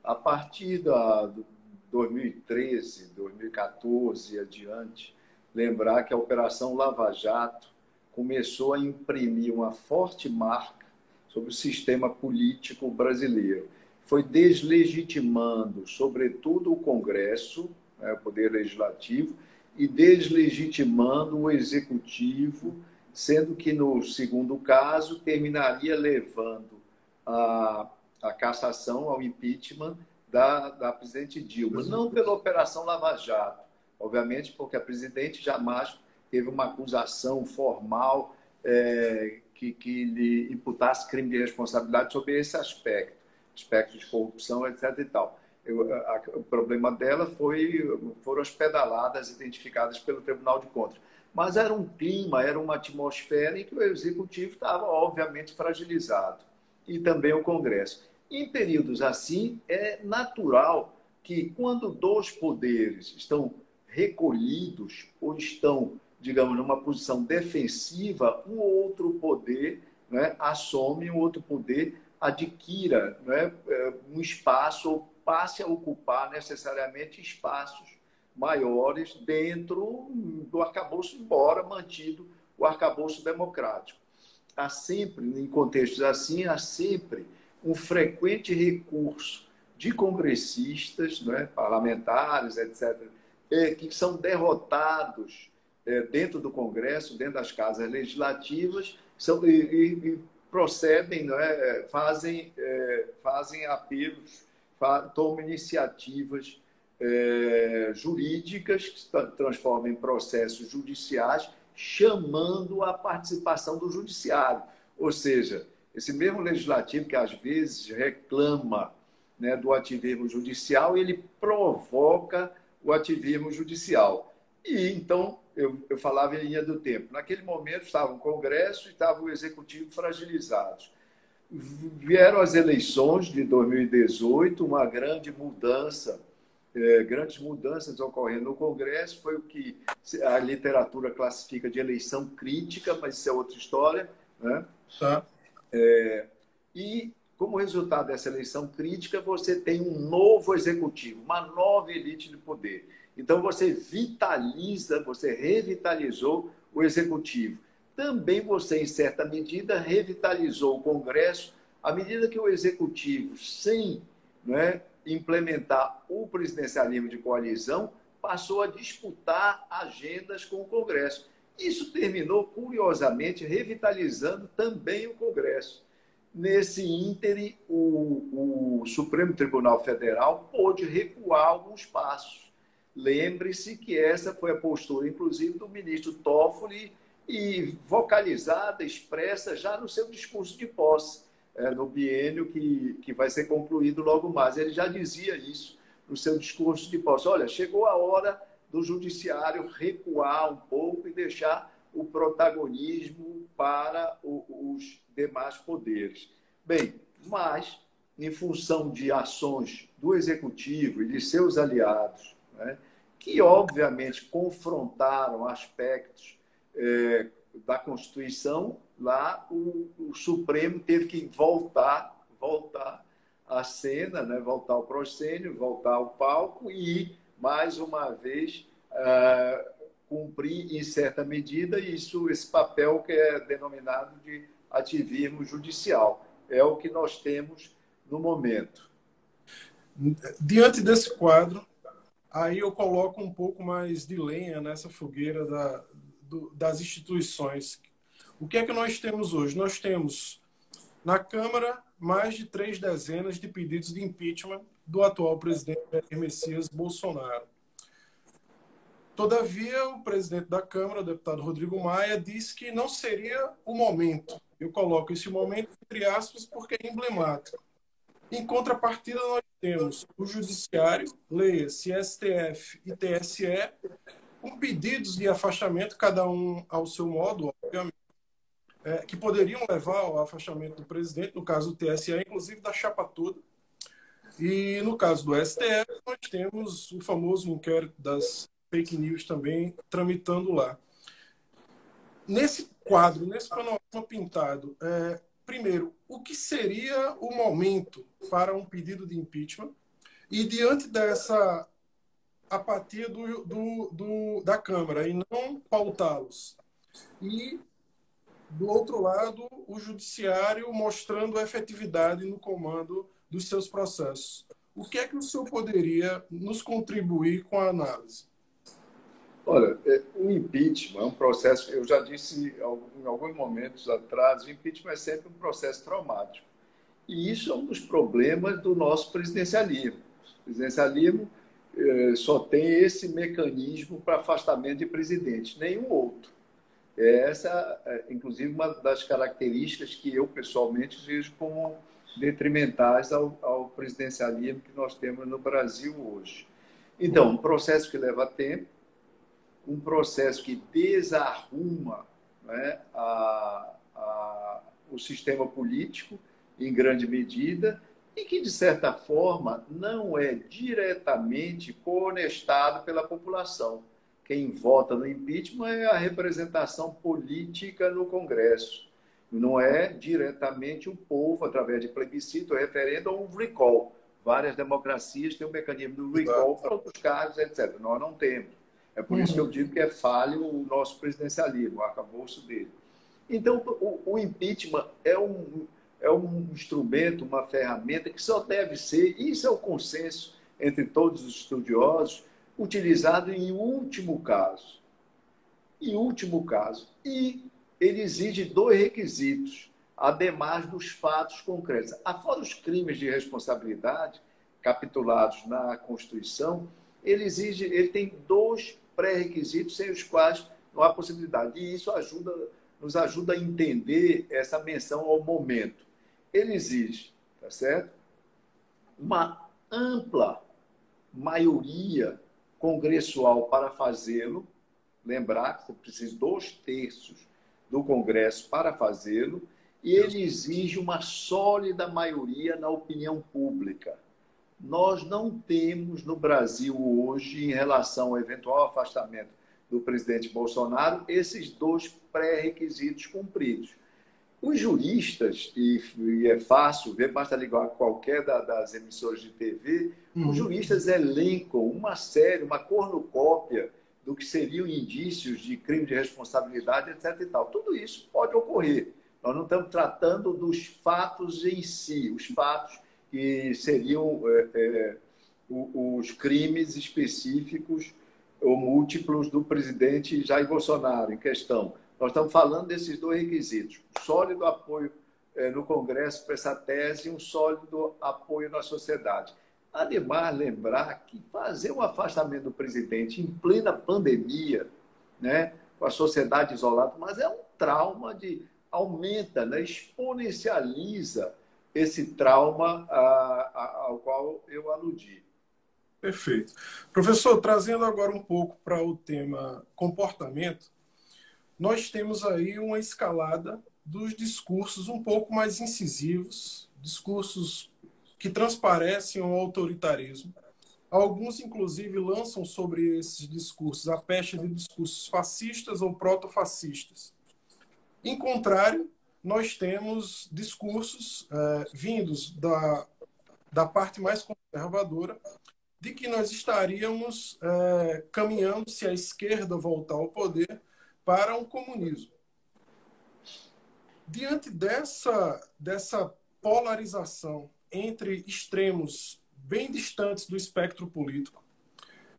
A partir de 2013, 2014 e adiante, lembrar que a Operação Lava Jato começou a imprimir uma forte marca sobre o sistema político brasileiro. Foi deslegitimando, sobretudo, o Congresso, o Poder Legislativo, e deslegitimando o Executivo, sendo que, no segundo caso, terminaria levando a cassação, ao impeachment da presidente Dilma. Não pela Operação Lava Jato, obviamente, porque a presidente jamais teve uma acusação formal que lhe imputasse crime de responsabilidade sobre esse aspecto de corrupção, etc. e tal. O problema dela foram as pedaladas identificadas pelo Tribunal de Contas. Mas era um clima, era uma atmosfera em que o Executivo estava, obviamente, fragilizado. E também o Congresso. Em períodos assim, é natural que, quando dois poderes estão recolhidos ou estão, digamos, numa posição defensiva, um outro poder, né, assume, um outro poder adquira, né, um espaço ou passe a ocupar necessariamente espaços maiores dentro do arcabouço, embora mantido o arcabouço democrático. Há sempre, em contextos assim, há sempre um frequente recurso de congressistas, né, parlamentares, etc., que são derrotados dentro do Congresso, dentro das casas legislativas, e procedem, né, fazem apelos, tomam iniciativas jurídicas que se transformam em processos judiciais, chamando a participação do judiciário. Ou seja, esse mesmo legislativo que às vezes reclama, né, do ativismo judicial, ele provoca o ativismo judicial. E então, eu falava em linha do tempo. Naquele momento estava o Congresso e estava o Executivo fragilizados. Vieram as eleições de 2018, uma grande mudança, grandes mudanças ocorrendo no Congresso, foi o que a literatura classifica de eleição crítica, mas isso é outra história, né? Tá. E, como resultado dessa eleição crítica, você tem um novo executivo, uma nova elite de poder. Então, você vitaliza, você revitalizou o executivo. Também você, em certa medida, revitalizou o Congresso, à medida que o executivo, sem, né, implementar o presidencialismo de coalizão, passou a disputar agendas com o Congresso. Isso terminou, curiosamente, revitalizando também o Congresso. Nesse ínterim, o Supremo Tribunal Federal pôde recuar alguns passos. Lembre-se que essa foi a postura, inclusive, do ministro Toffoli, e vocalizada, expressa já no seu discurso de posse, no biênio que vai ser concluído logo mais. Ele já dizia isso no seu discurso de posse. Olha, chegou a hora do judiciário recuar um pouco e deixar o protagonismo para os demais poderes. Bem, mas, em função de ações do Executivo e de seus aliados, né, que obviamente confrontaram aspectos da Constituição, lá o Supremo teve que voltar à cena, né, voltar ao proscênio, voltar ao palco e, mais uma vez, cumprir, em certa medida, esse papel que é denominado de ativismo judicial. É o que nós temos no momento. Diante desse quadro, aí eu coloco um pouco mais de lenha nessa fogueira das instituições. O que é que nós temos hoje? Nós temos, na Câmara, mais de 3 dezenas de pedidos de impeachment do atual presidente Jair Messias Bolsonaro. Todavia, o presidente da Câmara, o deputado Rodrigo Maia, disse que não seria o momento. Eu coloco esse momento entre aspas porque é emblemático. Em contrapartida, nós temos o Judiciário, leia-se STF e TSE, com pedidos de afastamento, cada um ao seu modo, obviamente, que poderiam levar ao afastamento do presidente, no caso do TSE, inclusive da chapa toda. E no caso do STF, nós temos o famoso inquérito das fake news também tramitando lá. Nesse quadro, nesse panorama pintado, primeiro, o que seria o momento para um pedido de impeachment? E diante dessa apatia da Câmara e não pautá-los. E, do outro lado, o Judiciário mostrando a efetividade no comando dos seus processos. O que é que o senhor poderia nos contribuir com a análise? Olha, o impeachment é um processo, eu já disse em alguns momentos atrás, o impeachment é sempre um processo traumático. E isso é um dos problemas do nosso presidencialismo. O presidencialismo só tem esse mecanismo para afastamento de presidente, nenhum outro. Essa é, inclusive, uma das características que eu, pessoalmente, vejo como detrimentais ao presidencialismo que nós temos no Brasil hoje. Então, um processo que leva tempo, um processo que desarruma, né, o sistema político, em grande medida, e que, de certa forma, não é diretamente coonestado pela população. Quem vota no impeachment é a representação política no Congresso. Não é diretamente o povo, através de plebiscito, referendo ou um recall. Várias democracias têm um mecanismo do recall para outros cargos, etc. Nós não temos. É por isso que eu digo que é falho o nosso presidencialismo, o arcabouço dele. Então, o impeachment é um instrumento, uma ferramenta que só deve ser, isso é o consenso entre todos os estudiosos, utilizado em último caso. Em último caso. E ele exige 2 requisitos, ademais dos fatos concretos. Afora os crimes de responsabilidade capitulados na Constituição, ele tem 2 pré-requisitos sem os quais não há possibilidade. E isso nos ajuda a entender essa menção ao momento. Ele exige, tá certo? Uma ampla maioria congressual para fazê-lo. Lembrar que você precisa de 2/3 do Congresso para fazê-lo. E ele exige uma sólida maioria na opinião pública. Nós não temos no Brasil hoje, em relação ao eventual afastamento do presidente Bolsonaro, esses 2 pré-requisitos cumpridos. Os juristas, e é fácil ver, basta ligar qualquer das emissoras de TV, os Uhum. juristas elencam uma série, uma cornucópia do que seriam indícios de crime de responsabilidade, etc. e tal. Tudo isso pode ocorrer. Nós não estamos tratando dos fatos em si, os fatos que seriam os crimes específicos ou múltiplos do presidente Jair Bolsonaro em questão. Nós estamos falando desses dois requisitos: um sólido apoio no Congresso para essa tese e um sólido apoio na sociedade. Ademais, lembrar que fazer um afastamento do presidente em plena pandemia, né, com a sociedade isolada, mas é um trauma de aumenta, né, exponencializa esse trauma ao qual eu aludi. Perfeito. Professor, trazendo agora um pouco para o tema comportamento, nós temos aí uma escalada dos discursos um pouco mais incisivos, discursos que transparecem o autoritarismo. Alguns, inclusive, lançam sobre esses discursos a pecha de discursos fascistas ou protofascistas. Em contrário, nós temos discursos vindos da parte mais conservadora, de que nós estaríamos caminhando, se a esquerda voltar ao poder, para um comunismo. Diante dessa polarização entre extremos bem distantes do espectro político,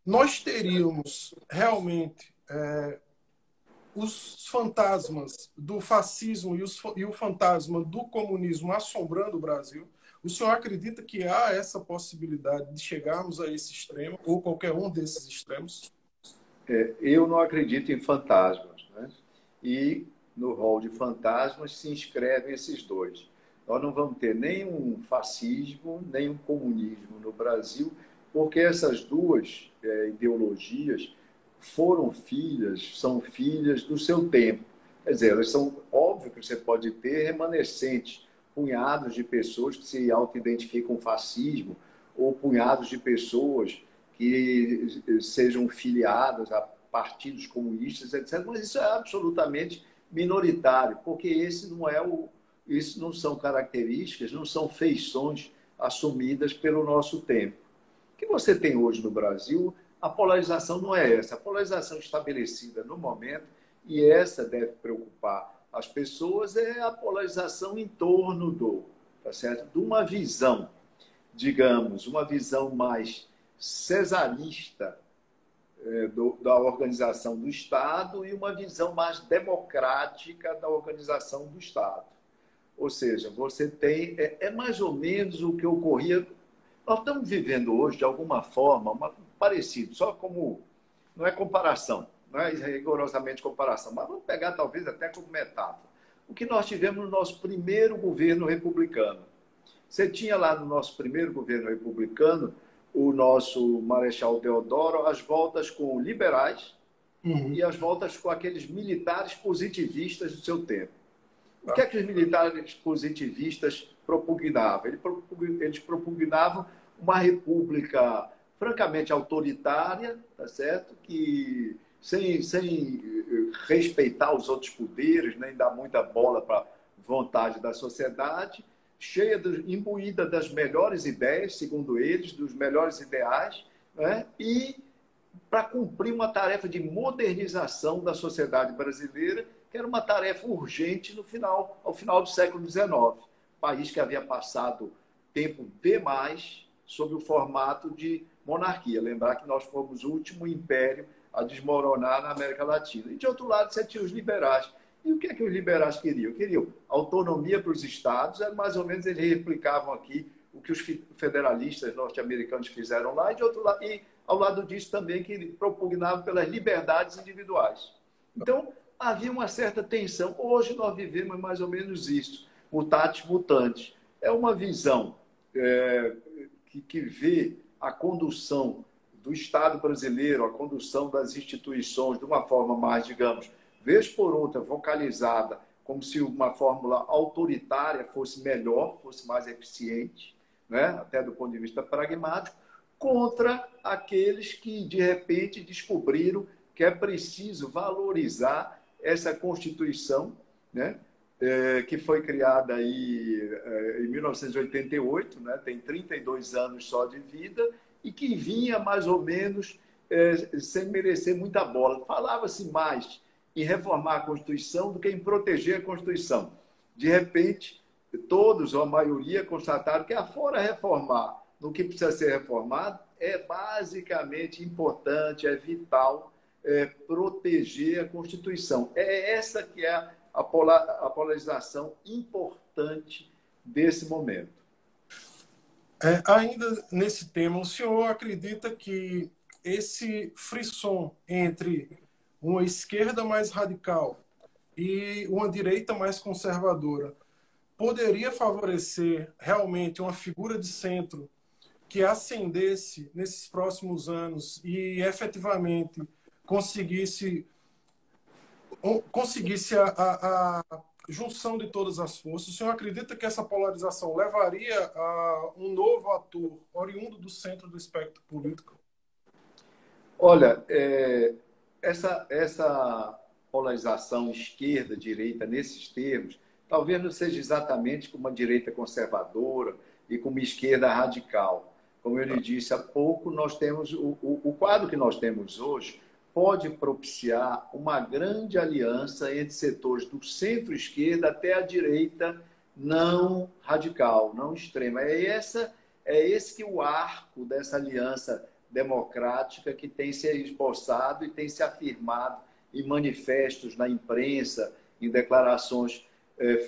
nós teríamos realmente os fantasmas do fascismo e o fantasma do comunismo assombrando o Brasil. O senhor acredita que há essa possibilidade de chegarmos a esse extremo, ou qualquer um desses extremos? Eu não acredito em fantasmas, né? E no rol de fantasmas se inscrevem esses dois. Nós não vamos ter nem um fascismo, nem um comunismo no Brasil, porque essas duas ideologias são filhas do seu tempo. Quer dizer, elas são, óbvio que você pode ter remanescentes, punhados de pessoas que se auto-identificam com fascismo, ou punhados de pessoas que sejam filiadas a partidos comunistas, etc. Mas isso é absolutamente minoritário, porque isso não são características, não são feições assumidas pelo nosso tempo. O que você tem hoje no Brasil, a polarização não é essa. A polarização estabelecida no momento, e essa deve preocupar as pessoas, é a polarização em torno tá certo? De uma visão, digamos, uma visão mais cesarista da organização do Estado e uma visão mais democrática da organização do Estado. Ou seja, você tem... É mais ou menos o que ocorria... Nós estamos vivendo hoje, de alguma forma, parecido, só como... Não é comparação, não é rigorosamente comparação, mas vamos pegar talvez até como metáfora. O que nós tivemos no nosso primeiro governo republicano. Você tinha lá no nosso primeiro governo republicano o nosso Marechal Deodoro, as voltas com liberais e as voltas com aqueles militares positivistas do seu tempo. O que é que os militares positivistas propugnavam? Eles propugnavam uma república francamente autoritária, tá certo? Que sem respeitar os outros poderes, nem dar muita bola para a vontade da sociedade, imbuída das melhores ideias, segundo eles, dos melhores ideais, né? E para cumprir uma tarefa de modernização da sociedade brasileira, que era uma tarefa urgente ao final do século XIX. País que havia passado tempo demais sob o formato de monarquia. Lembrar que nós fomos o último império a desmoronar na América Latina. E, de outro lado, você tinha os liberais. E o que é que os liberais queriam? Queriam autonomia para os estados, mais ou menos eles replicavam aqui o que os federalistas norte-americanos fizeram lá, e, de outro lado, e ao lado disso também que propugnavam pelas liberdades individuais. Então, havia uma certa tensão. Hoje nós vivemos mais ou menos isso, mutatis mutandis. É uma visão que vê a condução do Estado brasileiro, a condução das instituições de uma forma mais, digamos, vez por outra, vocalizada, como se uma fórmula autoritária fosse melhor, fosse mais eficiente, né? Até do ponto de vista pragmático, contra aqueles que, de repente, descobriram que é preciso valorizar essa Constituição, né? que foi criada aí em 1988, né? Tem 32 anos só de vida, e que vinha mais ou menos sem merecer muita bola. Falava-se mais em reformar a Constituição do que em proteger a Constituição. De repente, todos, ou a maioria, constataram que, afora reformar no que precisa ser reformado, é basicamente importante, é vital proteger a Constituição. É essa que é a polarização importante desse momento. Ainda nesse tema, o senhor acredita que esse frisson entre uma esquerda mais radical e uma direita mais conservadora poderia favorecer realmente uma figura de centro que ascendesse nesses próximos anos e efetivamente conseguisse a junção de todas as forças? O senhor acredita que essa polarização levaria a um novo ator oriundo do centro do espectro político? Olha, essa polarização esquerda-direita nesses termos, talvez não seja exatamente como uma direita conservadora e como uma esquerda radical. Como eu lhe disse há pouco, nós temos o quadro que nós temos hoje pode propiciar uma grande aliança entre setores do centro-esquerda até a direita não radical, não extrema. É esse que o arco dessa aliança democrática que tem se esboçado e tem se afirmado em manifestos na imprensa, em declarações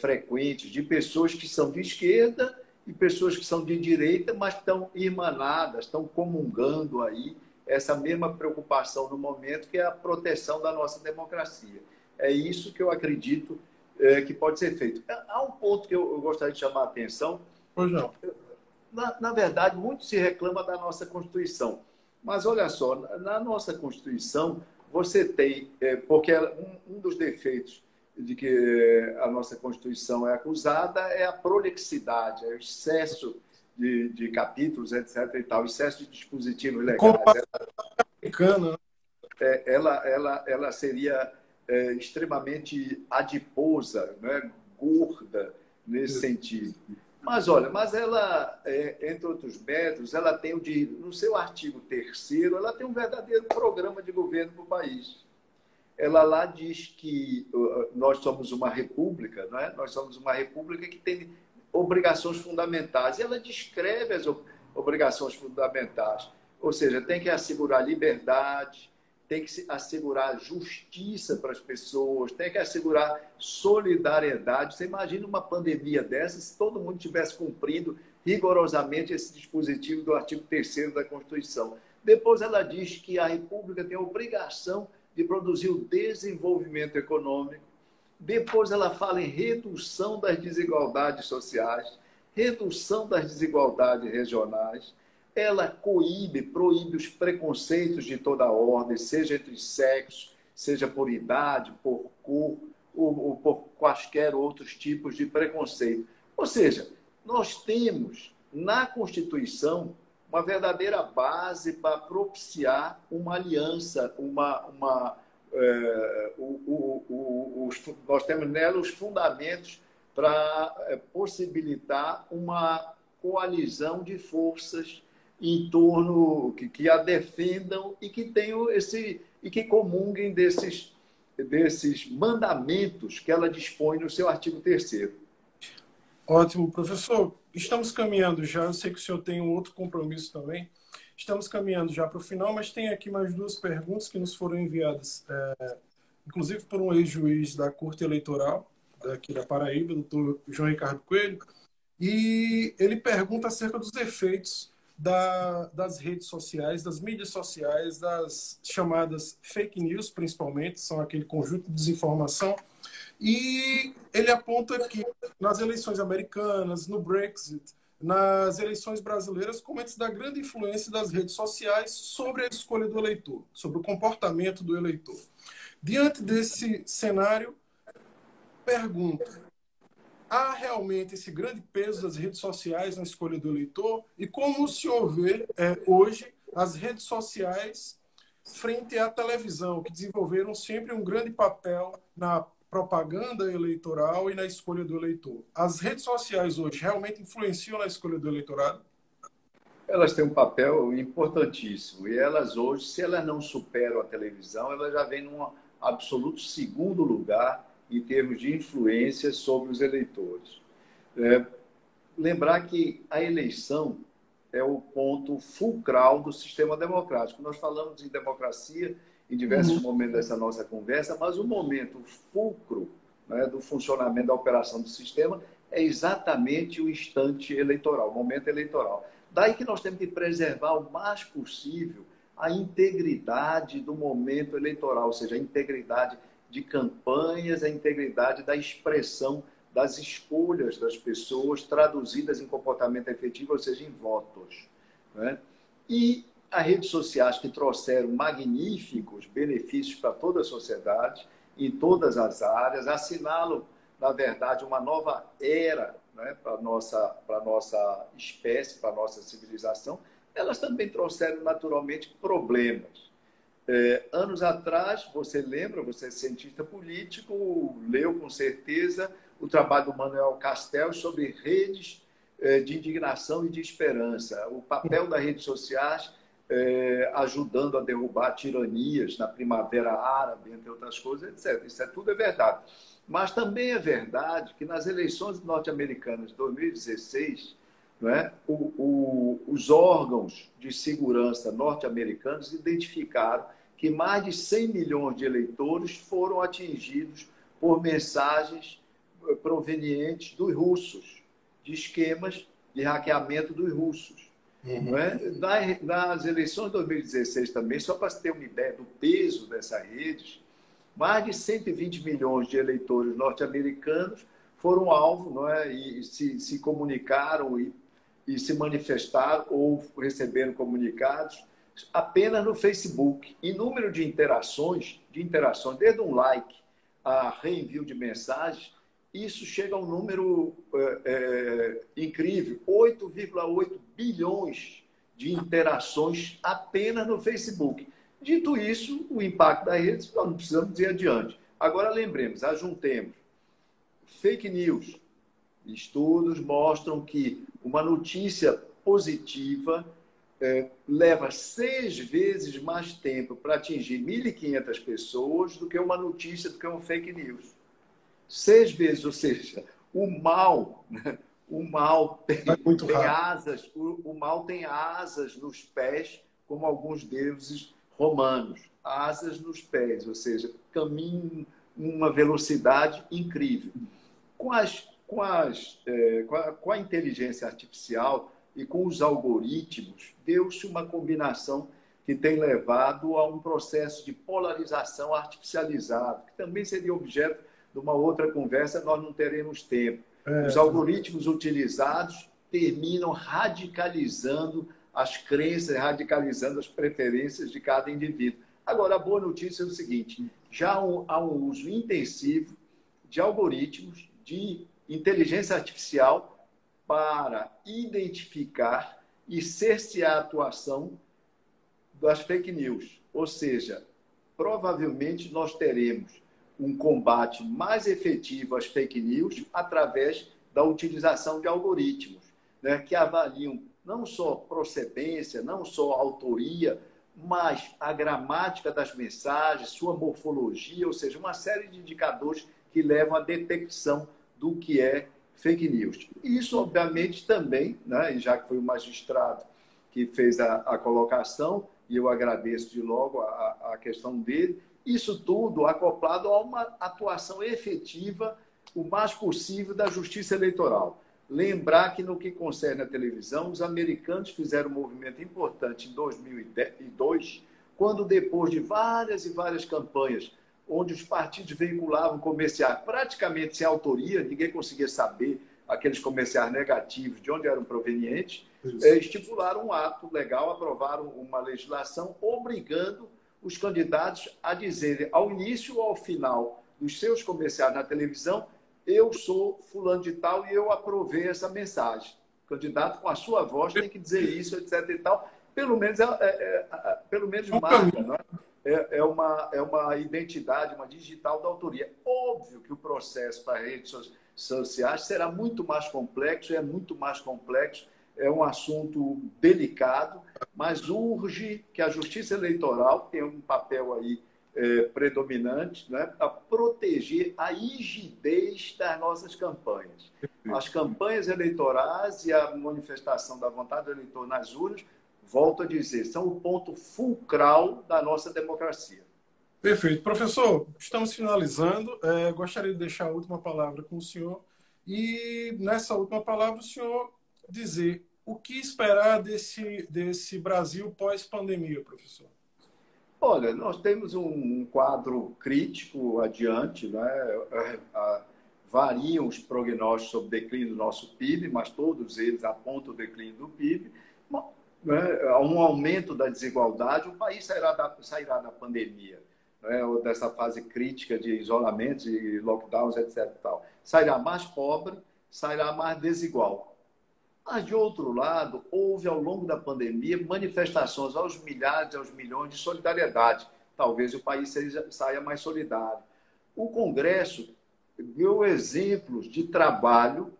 frequentes de pessoas que são de esquerda e pessoas que são de direita, mas estão irmanadas, estão comungando aí essa mesma preocupação no momento, que é a proteção da nossa democracia. É isso que eu acredito que pode ser feito. Há um ponto que eu gostaria de chamar a atenção. Pois não. Na verdade, muito se reclama da nossa Constituição. Mas, olha só, na nossa Constituição, você tem... porque um dos defeitos de que a nossa Constituição é acusada é a prolixidade, é o excesso de capítulos, etc. e tal, excesso de dispositivos legais. Ela seria extremamente adiposa, né? Gorda nesse sentido. Mas, olha, ela, entre outros métodos, ela tem no seu artigo 3º, ela tem um verdadeiro programa de governo para o país. Ela lá diz que nós somos uma república, não é? Nós somos uma república que tem obrigações fundamentais. E ela descreve as obrigações fundamentais. Ou seja, tem que assegurar liberdade, tem que assegurar justiça para as pessoas, tem que assegurar solidariedade. Você imagina uma pandemia dessa se todo mundo tivesse cumprido rigorosamente esse dispositivo do artigo 3º da Constituição. Depois ela diz que a República tem a obrigação de produzir o desenvolvimento econômico. Depois ela fala em redução das desigualdades sociais, redução das desigualdades regionais. Ela proíbe os preconceitos de toda a ordem, seja entre sexos, seja por idade, por cor, ou por quaisquer outros tipos de preconceito. Ou seja, nós temos na Constituição uma verdadeira base para propiciar uma aliança, nós temos nela os fundamentos para possibilitar uma coalizão de forças em torno que a defendam e que tenham e que comunguem desses mandamentos que ela dispõe no seu artigo 3º. Ótimo, professor. Estamos caminhando já. Eu sei que o senhor tem um outro compromisso também. Estamos caminhando já para o final, mas tem aqui mais duas perguntas que nos foram enviadas, inclusive por um ex-juiz da Corte Eleitoral, daqui da Paraíba, doutor João Ricardo Coelho, e ele pergunta acerca dos efeitos das redes sociais, das mídias sociais, das chamadas fake news, principalmente, são aquele conjunto de desinformação. E ele aponta que nas eleições americanas, no Brexit, nas eleições brasileiras, comenta da grande influência das redes sociais sobre a escolha do eleitor, sobre o comportamento do eleitor. Diante desse cenário, pergunto: há realmente esse grande peso das redes sociais na escolha do eleitor? E como o senhor vê hoje as redes sociais frente à televisão, que desenvolveram sempre um grande papel na propaganda eleitoral e na escolha do eleitor. As redes sociais hoje realmente influenciam na escolha do eleitorado? Elas têm um papel importantíssimo e elas hoje, se elas não superam a televisão, elas já vêm num absoluto segundo lugar em termos de influência sobre os eleitores. Lembrar que a eleição é o ponto fulcral do sistema democrático. Nós falamos em democracia em diversos momentos dessa nossa conversa, mas o momento fulcro, né, do funcionamento da operação do sistema é exatamente o instante eleitoral, o momento eleitoral. Daí que nós temos que preservar o mais possível a integridade do momento eleitoral, ou seja, a integridade de campanhas, a integridade da expressão das escolhas das pessoas traduzidas em comportamento efetivo, ou seja, em votos, né? E as redes sociais que trouxeram magníficos benefícios para toda a sociedade, em todas as áreas, assinalam, na verdade, uma nova era, né, para a nossa espécie, para a nossa civilização. Elas também trouxeram, naturalmente, problemas. Anos atrás, você lembra, você é cientista político, leu com certeza o trabalho do Manuel Castells sobre redes de indignação e de esperança. O papel das redes sociais ajudando a derrubar tiranias na Primavera Árabe, entre outras coisas, etc. Isso tudo é verdade. Mas também é verdade que nas eleições norte-americanas de 2016, né, os órgãos de segurança norte-americanos identificaram que mais de 100 milhões de eleitores foram atingidos por mensagens provenientes dos russos, de esquemas de hackeamento dos russos. Não é? Nas eleições de 2016 também, só para se ter uma ideia do peso dessas redes, mais de 120 milhões de eleitores norte-americanos foram alvo, não é? E se comunicaram e se manifestaram ou receberam comunicados apenas no Facebook. E número de interações, desde um like a reenvio de mensagens, isso chega a um número incrível, 8,8 bilhões de interações apenas no Facebook. Dito isso, o impacto das redes, nós não precisamos ir adiante. Agora, lembremos, ajuntemos fake news. Estudos mostram que uma notícia positiva leva 6 vezes mais tempo para atingir 1.500 pessoas do que uma notícia, do que um fake news. 6 vezes, ou seja, o mal, né? O mal tem asas, o mal tem asas nos pés, como alguns deuses romanos, asas nos pés, ou seja, caminha uma velocidade incrível. Com a inteligência artificial e com os algoritmos, deu-se uma combinação que tem levado a um processo de polarização artificializado, que também seria objeto de uma outra conversa, nós não teremos tempo. Os algoritmos utilizados terminam radicalizando as crenças, radicalizando as preferências de cada indivíduo. Agora, a boa notícia é o seguinte, já há um uso intensivo de algoritmos, de inteligência artificial para identificar e cercear a atuação das fake news. Ou seja, provavelmente nós teremos um combate mais efetivo às fake news através da utilização de algoritmos, né, que avaliam não só procedência, não só autoria, mas a gramática das mensagens, sua morfologia, ou seja, uma série de indicadores que levam à detecção do que é fake news. E isso, obviamente, também, né, já que foi o magistrado que fez a colocação, e eu agradeço de logo a questão dele, isso tudo acoplado a uma atuação efetiva, o mais possível, da justiça eleitoral. Lembrar que, no que concerne a televisão, os americanos fizeram um movimento importante em 2002, quando, depois de várias e várias campanhas, onde os partidos veiculavam comerciais praticamente sem autoria, ninguém conseguia saber aqueles comerciais negativos de onde eram provenientes, estipularam um ato legal, aprovaram uma legislação obrigando os candidatos a dizerem, ao início ou ao final dos seus comerciais na televisão, eu sou fulano de tal e eu aprovei essa mensagem. O candidato, com a sua voz, tem que dizer isso, etc. e tal. Pelo menos marca, não é? é uma identidade, uma digital da autoria. Óbvio que o processo para redes sociais será muito mais complexo, é muito mais complexo, é um assunto delicado, mas urge que a Justiça Eleitoral tenha um papel aí predominante, né, para proteger a rigidez das nossas campanhas. As campanhas eleitorais e a manifestação da vontade do eleitor nas urnas, volto a dizer, são o ponto fulcral da nossa democracia. Perfeito. Professor, estamos finalizando. Gostaria de deixar a última palavra com o senhor. E nessa última palavra, o senhor dizer o que esperar desse Brasil pós-pandemia, professor. Olha, nós temos um quadro crítico adiante, né? Variam os prognósticos sobre o declínio do nosso PIB, mas todos eles apontam o declínio do PIB. Né? Há um aumento da desigualdade, o país sairá da pandemia, né? Ou dessa fase crítica de isolamento, de lockdowns, etc. Tal. Sairá mais pobre, sairá mais desigual. Mas, de outro lado, houve, ao longo da pandemia, manifestações aos milhares, aos milhões de solidariedade. Talvez o país saia mais solidário. O Congresso deu exemplos de trabalho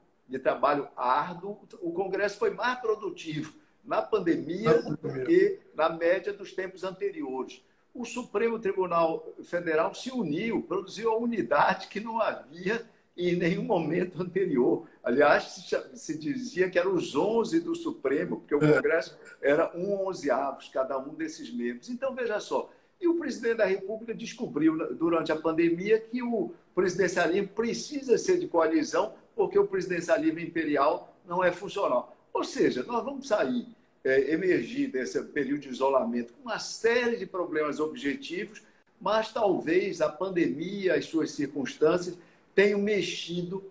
árduo. O Congresso foi mais produtivo na pandemia do que na média dos tempos anteriores. O Supremo Tribunal Federal se uniu, produziu a unidade que não havia em nenhum momento anterior. Aliás, se dizia que eram os 11 do Supremo, porque o Congresso era 11avos, cada um desses membros. Então, veja só, e o presidente da República descobriu, durante a pandemia, que o presidencialismo precisa ser de coalizão, porque o presidencialismo imperial não é funcional. Ou seja, nós vamos emergir desse período de isolamento com uma série de problemas objetivos, mas talvez a pandemia, as suas circunstâncias, tenham mexido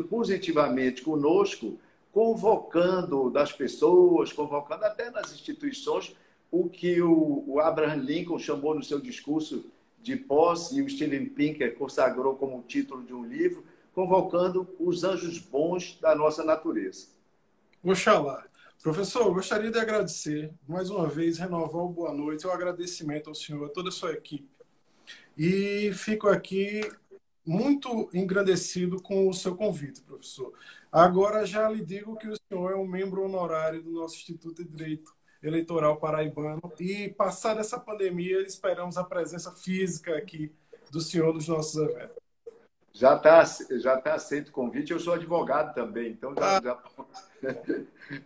positivamente conosco, convocando das pessoas, convocando até nas instituições, o que o Abraham Lincoln chamou no seu discurso de posse, e o Steven Pinker consagrou como título de um livro, convocando os anjos bons da nossa natureza. Oxalá. Professor, gostaria de agradecer, mais uma vez, renovar o boa noite, o agradecimento ao senhor, a toda a sua equipe. E fico aqui muito engrandecido com o seu convite, professor. Agora já lhe digo que o senhor é um membro honorário do nosso Instituto de Direito Eleitoral Paraibano e, passada essa pandemia, esperamos a presença física aqui do senhor nos nossos eventos. Já tá aceito o convite. Eu sou advogado também, então já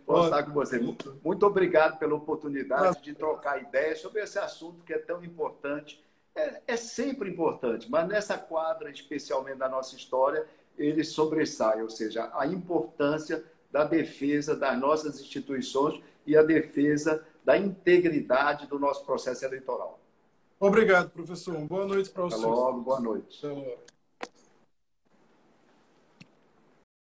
posso estar com você. Muito obrigado pela oportunidade de trocar ideias sobre esse assunto que é tão importante. É sempre importante, mas nessa quadra, especialmente da nossa história, ele sobressai, ou seja, a importância da defesa das nossas instituições e a defesa da integridade do nosso processo eleitoral. Obrigado, professor. Boa noite para o senhor. Até logo, boa noite. Até logo.